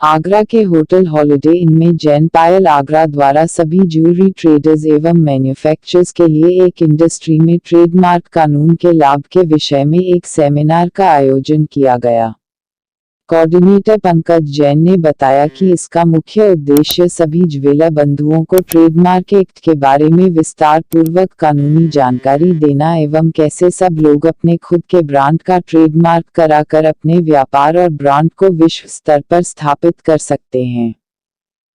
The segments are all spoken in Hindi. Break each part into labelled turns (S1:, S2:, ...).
S1: आगरा के होटल हॉलिडे इन में जैन पायल आगरा द्वारा सभी ज्वेलरी ट्रेडर्स एवं मैन्युफैक्चरर्स के लिए एक इंडस्ट्री में ट्रेडमार्क कानून के लाभ के विषय में एक सेमिनार का आयोजन किया गया। कोऑर्डिनेटर पंकज जैन ने बताया कि इसका मुख्य उद्देश्य सभी ज्वेलर बंधुओं को ट्रेडमार्क एक्ट के बारे में विस्तार पूर्वक कानूनी जानकारी देना एवं कैसे सब लोग अपने खुद के ब्रांड का ट्रेडमार्क कराकर अपने व्यापार और ब्रांड को विश्व स्तर पर स्थापित कर सकते हैं।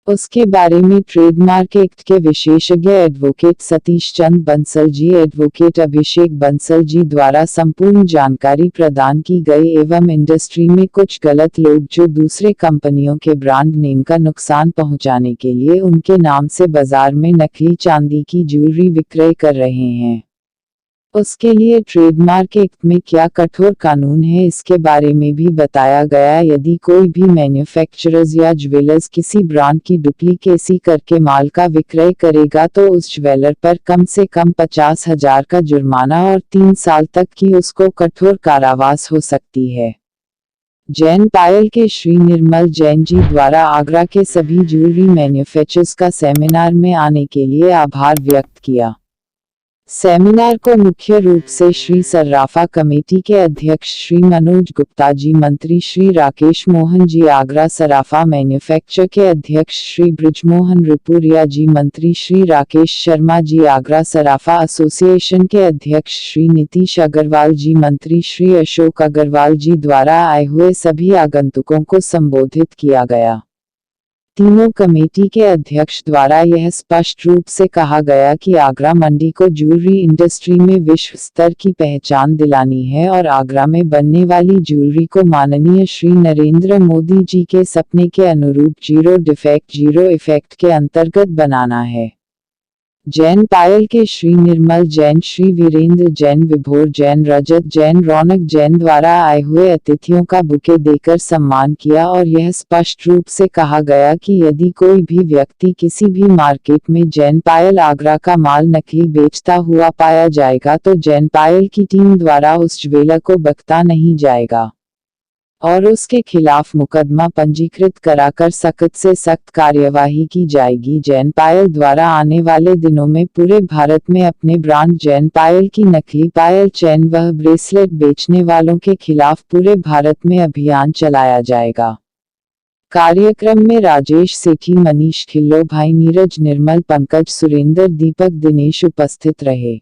S1: उसके बारे में ट्रेडमार्क एक्ट के विशेषज्ञ एडवोकेट सतीश चंद बंसल जी, एडवोकेट अभिषेक बंसल जी द्वारा संपूर्ण जानकारी प्रदान की गई एवं इंडस्ट्री में कुछ गलत लोग जो दूसरे कंपनियों के ब्रांड नेम का नुकसान पहुंचाने के लिए उनके नाम से बाजार में नकली चांदी की ज्वेलरी विक्रय कर रहे हैं, उसके लिए ट्रेडमार्क एक्ट में क्या कठोर कानून है इसके बारे में भी बताया गया। यदि कोई भी मैन्युफैक्चरर्स या ज्वेलर्स किसी ब्रांड की डुप्लीकेसी करके माल का विक्रय करेगा तो उस ज्वेलर पर कम से कम 50,000 का जुर्माना और 3 साल तक की उसको कठोर कारावास हो सकती है। जैन पायल के श्री निर्मल जैन जी द्वारा आगरा के सभी ज्वेलरी मैन्युफैक्चरर्स का सेमिनार में आने के लिए आभार व्यक्त किया। सेमिनार को मुख्य रूप से श्री सर्राफा कमेटी के अध्यक्ष श्री मनोज गुप्ता जी, मंत्री श्री राकेश मोहन जी, आगरा सराफा मैन्युफैक्चर के अध्यक्ष श्री ब्रिजमोहन रिपुरिया जी, मंत्री श्री राकेश शर्मा जी, आगरा सराफा एसोसिएशन के अध्यक्ष श्री नीतीश अग्रवाल जी, मंत्री श्री अशोक अग्रवाल जी द्वारा आए हुए सभी आगंतुकों को संबोधित किया गया। तीनों कमेटी के अध्यक्ष द्वारा यह स्पष्ट रूप से कहा गया कि आगरा मंडी को ज्वेलरी इंडस्ट्री में विश्व स्तर की पहचान दिलानी है और आगरा में बनने वाली ज्वेलरी को माननीय श्री नरेंद्र मोदी जी के सपने के अनुरूप जीरो डिफेक्ट जीरो इफेक्ट के अंतर्गत बनाना है। जैन पायल के श्री निर्मल जैन, श्री वीरेंद्र जैन, विभोर जैन, रजत जैन, रौनक जैन द्वारा आए हुए अतिथियों का बुके देकर सम्मान किया और यह स्पष्ट रूप से कहा गया कि यदि कोई भी व्यक्ति किसी भी मार्केट में जैन पायल आगरा का माल नकली बेचता हुआ पाया जाएगा तो जैन पायल की टीम द्वारा उस ज्वेलर को बख्शा नहीं जाएगा और उसके खिलाफ मुकदमा पंजीकृत कराकर सख्त से सख्त कार्यवाही की जाएगी। जैन पायल द्वारा आने वाले दिनों में पूरे भारत में अपने ब्रांड जैन पायल की नकली पायल, चैन व ब्रेसलेट बेचने वालों के खिलाफ पूरे भारत में अभियान चलाया जाएगा। कार्यक्रम में राजेश सेठी, मनीष खिल्लो, भाई नीरज, निर्मल, पंकज, सुरेंद्र, दीपक, दिनेश उपस्थित रहे।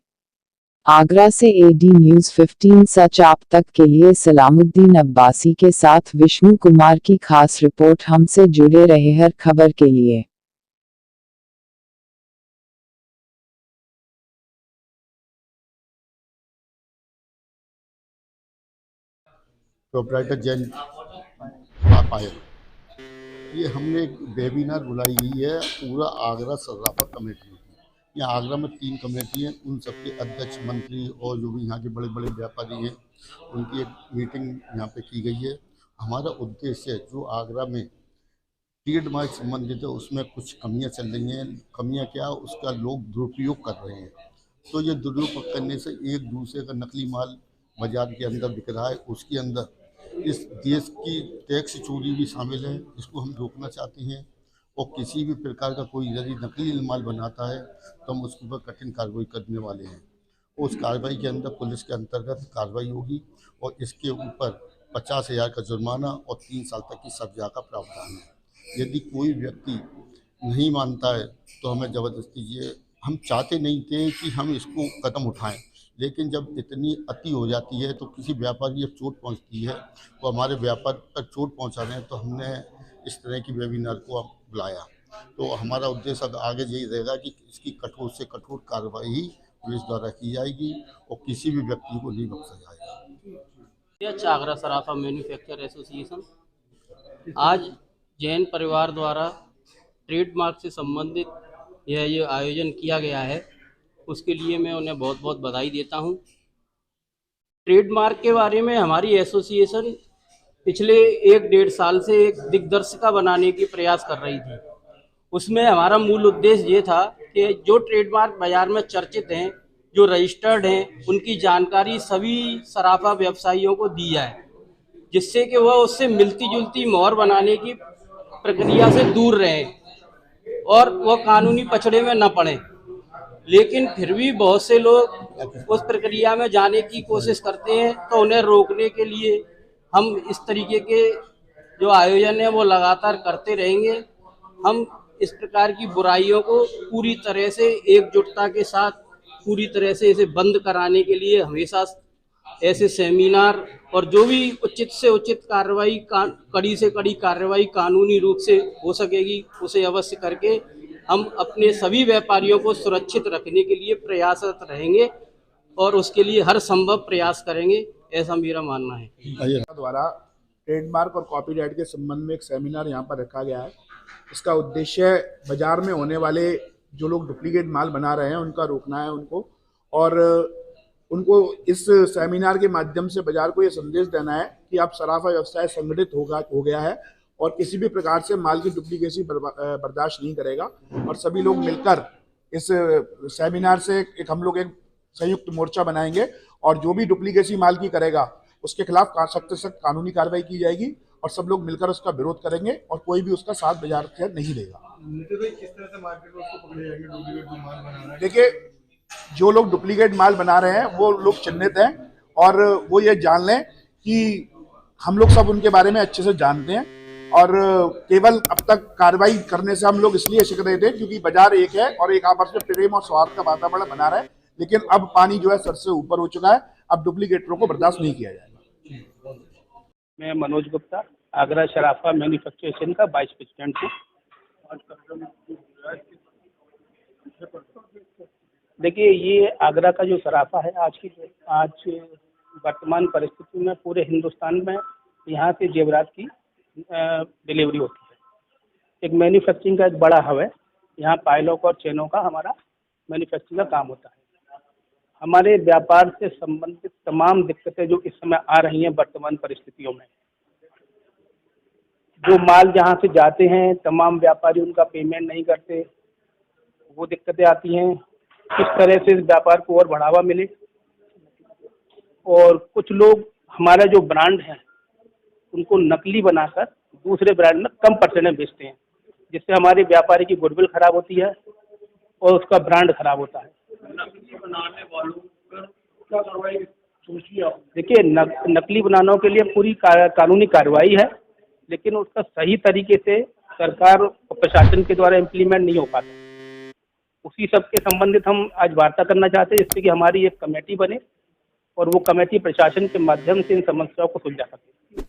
S1: आगरा से एडी न्यूज़ 15 सच आप तक के लिए सलामुद्दीन अब्बासी के साथ विष्णु कुमार की खास रिपोर्ट। हमसे जुड़े रहे हर खबर के लिए।
S2: प्रोपराइटर जैन पायल, ये हमने एक वेबिनार बुलाई गई है पूरा आगरा सर्राफा कमेटी की। यहाँ आगरा में 3 कमेटी हैं, उन सबके अध्यक्ष, मंत्री और जो भी यहाँ के बड़े बड़े व्यापारी हैं उनकी एक मीटिंग यहाँ पे की गई है। हमारा उद्देश्य जो आगरा में ट्रेडमार्क संबंधित है उसमें कुछ कमियाँ चल रही हैं। कमियाँ क्या, उसका लोग दुरुपयोग कर रहे हैं। तो ये दुरुपयोग करने से एक दूसरे का नकली माल बाजार के अंदर बिक रहा है, उसके अंदर इस देश की टैक्स चोरी भी शामिल है, इसको हम रोकना चाहते हैं। और किसी भी प्रकार का कोई यदि नकली माल बनाता है तो हम उसके ऊपर कठिन कार्रवाई करने वाले हैं। उस कार्रवाई के अंदर पुलिस के अंतर्गत कार्रवाई होगी और इसके ऊपर 50,000 का जुर्माना और 3 साल तक की सजा का प्रावधान है। यदि कोई व्यक्ति नहीं मानता है तो हमें ज़बरदस्ती, ये हम चाहते नहीं थे कि हम इसको कदम उठाएं, लेकिन जब इतनी अति हो जाती है तो किसी व्यापारी जब चोट पहुंचती है तो हमारे व्यापार पर चोट पहुंचा रहे हैं, तो हमने इस तरह की वेबिनार को बुलाया। तो हमारा उद्देश्य अब आगे यही रहेगा कि इसकी कठोर से कठोर कार्रवाई पुलिस द्वारा की जाएगी और किसी भी व्यक्ति को नहीं बख्शा जाएगा।
S3: आगरा सराफा मैन्युफैक्चर एसोसिएशन आज जैन परिवार द्वारा ट्रेडमार्क से संबंधित यह आयोजन किया गया है, उसके लिए मैं उन्हें बहुत बहुत बधाई देता हूं। ट्रेडमार्क के बारे में हमारी एसोसिएशन पिछले 1-1.5 साल से एक दिग्दर्शिका बनाने की प्रयास कर रही थी। उसमें हमारा मूल उद्देश्य ये था कि जो ट्रेडमार्क बाजार में चर्चित हैं, जो रजिस्टर्ड हैं, उनकी जानकारी सभी सराफा व्यवसायियों को दी जाए, जिससे कि वह उससे मिलती जुलती मोहर बनाने की प्रक्रिया से दूर रहें और वो कानूनी पछड़े में न पड़ें। लेकिन फिर भी बहुत से लोग उस प्रक्रिया में जाने की कोशिश करते हैं, तो उन्हें रोकने के लिए हम इस तरीके के जो आयोजन है वो लगातार करते रहेंगे। हम इस प्रकार की बुराइयों को पूरी तरह से एकजुटता के साथ पूरी तरह से इसे बंद कराने के लिए हमेशा ऐसे सेमिनार और जो भी उचित से उचित कार्रवाई, कड़ी से कड़ी कार्रवाई कानूनी रूप से हो सकेगी उसे अवश्य करके हम अपने सभी व्यापारियों को सुरक्षित रखने के लिए प्रयासरत रहेंगे और उसके लिए हर संभव प्रयास करेंगे, ऐसा मेरा मानना है।
S4: द्वारा ट्रेडमार्क और कॉपीराइट के संबंध में एक सेमिनार यहाँ पर रखा गया है। इसका उद्देश्य बाजार में होने वाले जो लोग डुप्लीकेट माल बना रहे हैं उनका रोकना है उनको, और उनको इस सेमिनार के माध्यम से बाजार को ये संदेश देना है कि अब सराफा व्यवसाय संगठित हो गया है और किसी भी प्रकार से माल की डुप्लीकेसी बर्दाश्त नहीं करेगा। और सभी लोग मिलकर इस सेमिनार से हम लोग एक संयुक्त मोर्चा बनाएंगे और जो भी डुप्लीकेसी माल की करेगा उसके खिलाफ सख्त से सख्त कानूनी कार्रवाई की जाएगी और सब लोग मिलकर उसका विरोध करेंगे और कोई भी उसका साथ बाजार से नहीं देगा।
S5: किस तरह से मार्केट में उसको पकड़े जाएंगे डुप्लीकेट माल बना रहा है?
S4: देखिए, जो लोग डुप्लीकेट माल बना रहे हैं वो लोग चिन्हित हैं और वो ये जान लें कि हम लोग सब उनके बारे में अच्छे से जानते हैं और केवल अब तक कार्रवाई करने से हम लोग इसलिए सीख रहे थे क्योंकि बाजार एक है और एक आपस में प्रेम और सौहार्द का वातावरण बना रहा है, लेकिन अब पानी जो है सर से ऊपर हो चुका है। अब डुप्लीकेटरों को बर्दाश्त नहीं किया जाएगा।
S6: मैं मनोज गुप्ता, आगरा शराफा मैन्युफैक्चरेशन का वाइस प्रेसिडेंट हूँ। देखिए, ये आगरा का जो शराफा है आज वर्तमान परिस्थिति में पूरे हिंदुस्तान में यहाँ से जेवरात की डिलीवरी होती है। एक मैन्युफैक्चरिंग का एक बड़ा हब है। यहाँ पायलों और चेनों का हमारा मैन्युफैक्चरिंग का काम होता है। हमारे व्यापार से संबंधित तमाम दिक्कतें जो इस समय आ रही हैं वर्तमान परिस्थितियों में, जो माल जहाँ से जाते हैं तमाम व्यापारी उनका पेमेंट नहीं करते, वो दिक्कतें आती हैं। किस तरह से इस व्यापार को और बढ़ावा मिले, और कुछ लोग हमारा जो ब्रांड है उनको नकली बनाकर दूसरे ब्रांड में कम परसेंट में बेचते हैं, जिससे हमारे व्यापारी की गुडविल खराब होती है और उसका ब्रांड खराब होता है।
S5: नकली बनाने वालों पर क्या कार्रवाई सोचिए आप?
S6: देखिए, नकली बनाने के लिए पूरी कानूनी कार्रवाई है, लेकिन उसका सही तरीके से सरकार और प्रशासन के द्वारा इम्प्लीमेंट नहीं हो पाता। उसी सब के संबंधित हम आज वार्ता करना चाहते हैं, जिससे कि हमारी एक कमेटी बने और वो कमेटी प्रशासन के माध्यम से इन समस्याओं को सुलझा सके।